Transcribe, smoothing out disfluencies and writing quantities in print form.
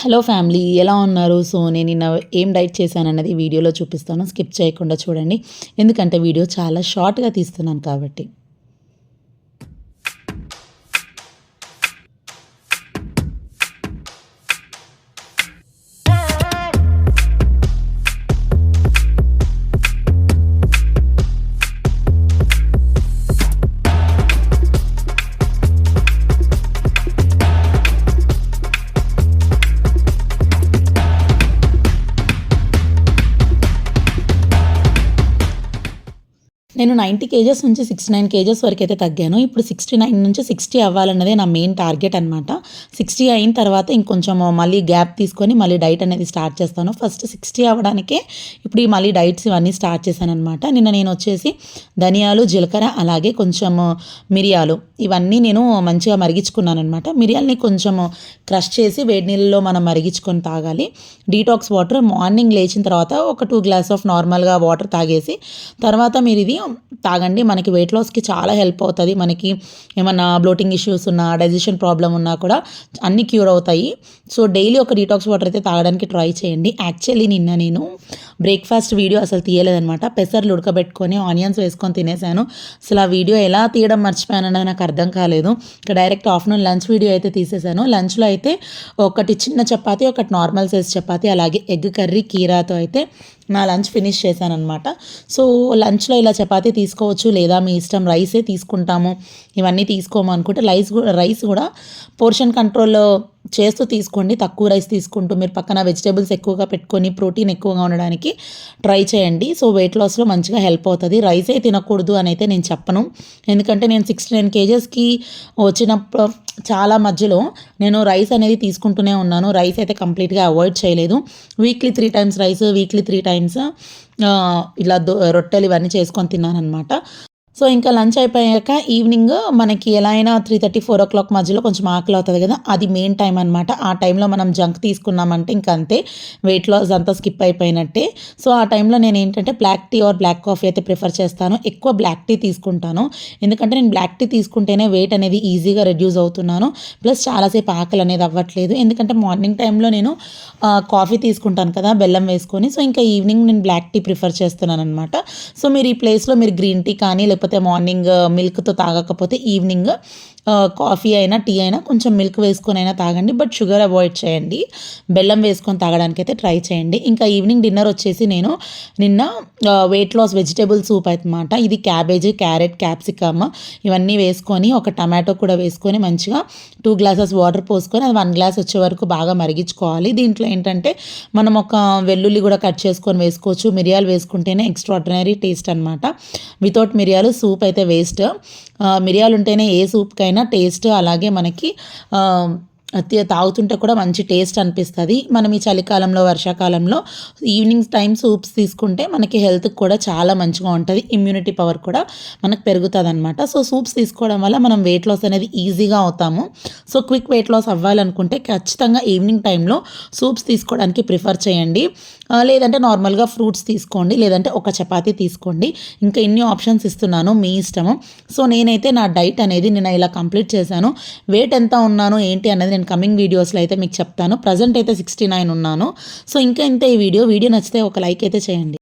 Hello family, ఎలా ఉన్నారు? So నేను నిన్న ఏం డైట్ చేశానన్నది వీడియోలో చూపిస్తాను. స్కిప్ చేయకుండా చూడండి. ఎందుకంటే వీడియో చాలా షార్ట్‌గా తీస్తున్నాను కాబట్టి. నేను 90 కేజెస్ నుంచి 69 కేజెస్ వరకైతే తగ్గాను. ఇప్పుడు 69 నుంచి 60 అవ్వాలన్నదే నా మెయిన్ టార్గెట్ అనమాట. 60 అయిన తర్వాత ఇంకొంచెం మళ్ళీ గ్యాప్ తీసుకొని మళ్ళీ డైట్ అనేది స్టార్ట్ చేస్తాను. ఫస్ట్ 60 అవ్వడానికే ఇప్పుడు ఈ మళ్ళీ డైట్స్ ఇవన్నీ స్టార్ట్ చేశాననమాట. నిన్న నేను వచ్చేసి ధనియాలు, జీలకర్ర అలాగే కొంచెం మిరియాలు ఇవన్నీ నేను మంచిగా మరిగించుకున్నాననమాట. మిరియాలని కొంచెం క్రష్ చేసి వేడి నీళ్ళలో మనం మరిగించుకొని తాగాలి. డీటాక్స్ వాటర్ మార్నింగ్ లేచిన తర్వాత ఒక 2 గ్లాస్ ఆఫ్ నార్మల్గా వాటర్ తాగేసి తర్వాత మీరు ఇది తాగండి. మనకి వెయిట్ లాస్కి చాలా హెల్ప్ అవుతుంది. మనకి ఏమన్నా బ్లోటింగ్ ఇష్యూస్ ఉన్నా, డైజెషన్ ప్రాబ్లం ఉన్నా కూడా అన్నీ క్యూర్ అవుతాయి. సో డైలీ ఒక డీటాక్స్ వాటర్ అయితే తాగడానికి ట్రై చేయండి. యాక్చువల్లీ నిన్న నేను బ్రేక్ఫాస్ట్ వీడియో అసలు తీయలేదనమాట. పెసర్లు ఉడకబెట్టుకొని ఆనియన్స్ వేసుకొని తినేసాను. అసలు ఆ వీడియో ఎలా తీయడం మర్చిపోయానని నాకు అర్థం కాలేదు. ఇక డైరెక్ట్ ఆఫ్టర్నూన్ లంచ్ వీడియో అయితే తీసేసాను. లంచ్లో అయితే ఒకటి చిన్న చపాతీ, ఒకటి నార్మల్ సైజ్ చపాతీ, అలాగే ఎగ్ కర్రీ, కీరాతో అయితే నా లంచ్ ఫినిష్ చేశానమాట. సో లంచ్లో ఇలా చపాతీ తీసుకోవచ్చు, లేదా మీ ఇష్టం రైసే తీసుకుంటాము ఇవన్నీ తీసుకోము అనుకుంటే రైస్ కూడా పోర్షన్ కంట్రోల్లో చేస్తూ తీసుకోండి. తక్కువ రైస్ తీసుకుంటూ మీరు పక్కన వెజిటేబుల్స్ ఎక్కువగా పెట్టుకొని ప్రోటీన్ ఎక్కువగా ఉండడానికి ట్రై చేయండి. సో వెయిట్ లాస్లో మంచిగా హెల్ప్ అవుతుంది. రైసే తినకూడదు అని అయితే నేను చెప్పను. ఎందుకంటే నేను 69 కేజెస్కి వచ్చినప్పుడు చాలా మధ్యలో నేను రైస్ అనేది తీసుకుంటూనే ఉన్నాను. రైస్ అయితే కంప్లీట్గా అవాయిడ్ చేయలేదు. Weekly 3 times rice, weekly 3 times ఇలా రొట్టెలు ఇవన్నీ చేసుకొని తిన్నాను అనమాట. సో ఇంకా లంచ్ అయిపోయాక ఈవినింగ్ మనకి ఎలా అయినా 3:30, 4 మధ్యలో కొంచెం ఆకలి అవుతుంది కదా, అది మెయిన్ టైం అనమాట. ఆ టైంలో మనం జంక్ తీసుకున్నామంటే ఇంక అంతే, వెయిట్ లాస్ అంతా స్కిప్ అయిపోయినట్టే. సో ఆ టైంలో నేను ఏంటంటే black tea or black coffee అయితే ప్రిఫర్ చేస్తాను. ఎక్కువ బ్లాక్ టీ తీసుకుంటాను. ఎందుకంటే నేను బ్లాక్ టీ తీసుకుంటేనే వెయిట్ అనేది ఈజీగా రెడ్యూస్ అవుతున్నాను. ప్లస్ చాలాసేపు ఆకలి అనేది అవ్వట్లేదు. ఎందుకంటే మార్నింగ్ టైంలో నేను కాఫీ తీసుకుంటాను కదా బెల్లం వేసుకొని. సో ఇంకా ఈవినింగ్ నేను బ్లాక్ టీ ప్రిఫర్ చేస్తున్నాను అనమాట. సో మీరు ఈ ప్లేస్లో మీరు గ్రీన్ టీ కానీ లేకపోతే మార్నింగ్ మిల్క్తో తాగకపోతే ఈవినింగ్ కాఫీ అయినా టీ అయినా కొంచెం మిల్క్ వేసుకొని అయినా తాగండి. బట్ షుగర్ అవాయిడ్ చేయండి. బెల్లం వేసుకొని తాగడానికి అయితే ట్రై చేయండి. ఇంకా ఈవినింగ్ డిన్నర్ వచ్చేసి నేను నిన్న వెయిట్ లాస్ వెజిటేబుల్ సూప్ అనమాట. ఇది క్యాబేజీ, క్యారెట్, క్యాప్సికమ్ ఇవన్నీ వేసుకొని ఒక టమాటో కూడా వేసుకొని మంచిగా 2 గ్లాసెస్ వాటర్ పోసుకొని అది 1 గ్లాస్ వచ్చే వరకు బాగా మరిగించుకోవాలి. దీంట్లో ఏంటంటే మనం ఒక వెల్లుల్లి కూడా కట్ చేసుకొని వేసుకోవచ్చు. మిరియాలు వేసుకుంటేనే ఎక్స్ట్రాడినరీ టేస్ట్ అనమాట. వితౌట్ మిరియాలు సూప్ అయితే వేస్ట్. మిరియాలు ఉంటేనే ఏ సూప్కైనా టేస్ట్, అలాగే మనకి తాగుతుంటే కూడా మంచి టేస్ట్ అనిపిస్తుంది. మనం ఈ చలికాలంలో, వర్షాకాలంలో ఈవినింగ్ టైం సూప్స్ తీసుకుంటే మనకి హెల్త్కి కూడా చాలా మంచిగా ఉంటుంది. ఇమ్యూనిటీ పవర్ కూడా మనకు పెరుగుతుంది అనమాట. సో సూప్స్ తీసుకోవడం వల్ల మనం వెయిట్ లాస్ అనేది ఈజీగా అవుతాము. సో క్విక్ వెయిట్ లాస్ అవ్వాలనుకుంటే ఖచ్చితంగా ఈవినింగ్ టైంలో సూప్స్ తీసుకోవడానికి ప్రిఫర్ చేయండి. లేదంటే నార్మల్గా ఫ్రూట్స్ తీసుకోండి, లేదంటే ఒక చపాతీ తీసుకోండి. ఇంకా ఇన్ని ఆప్షన్స్ ఇస్తున్నాను, మీ ఇష్టము. సో నేనైతే నా డైట్ అనేది నేను ఇలా కంప్లీట్ చేశాను. వెయిట్ ఎంత ఉన్నాను ఏంటి అనేది నేను కమింగ్ వీడియోస్లో అయితే మీకు చెప్తాను. ప్రజెంట్ అయితే 69 ఉన్నాను. సో ఇంకా ఇంతే ఈ వీడియో నచ్చితే ఒక లైక్ అయితే చేయండి.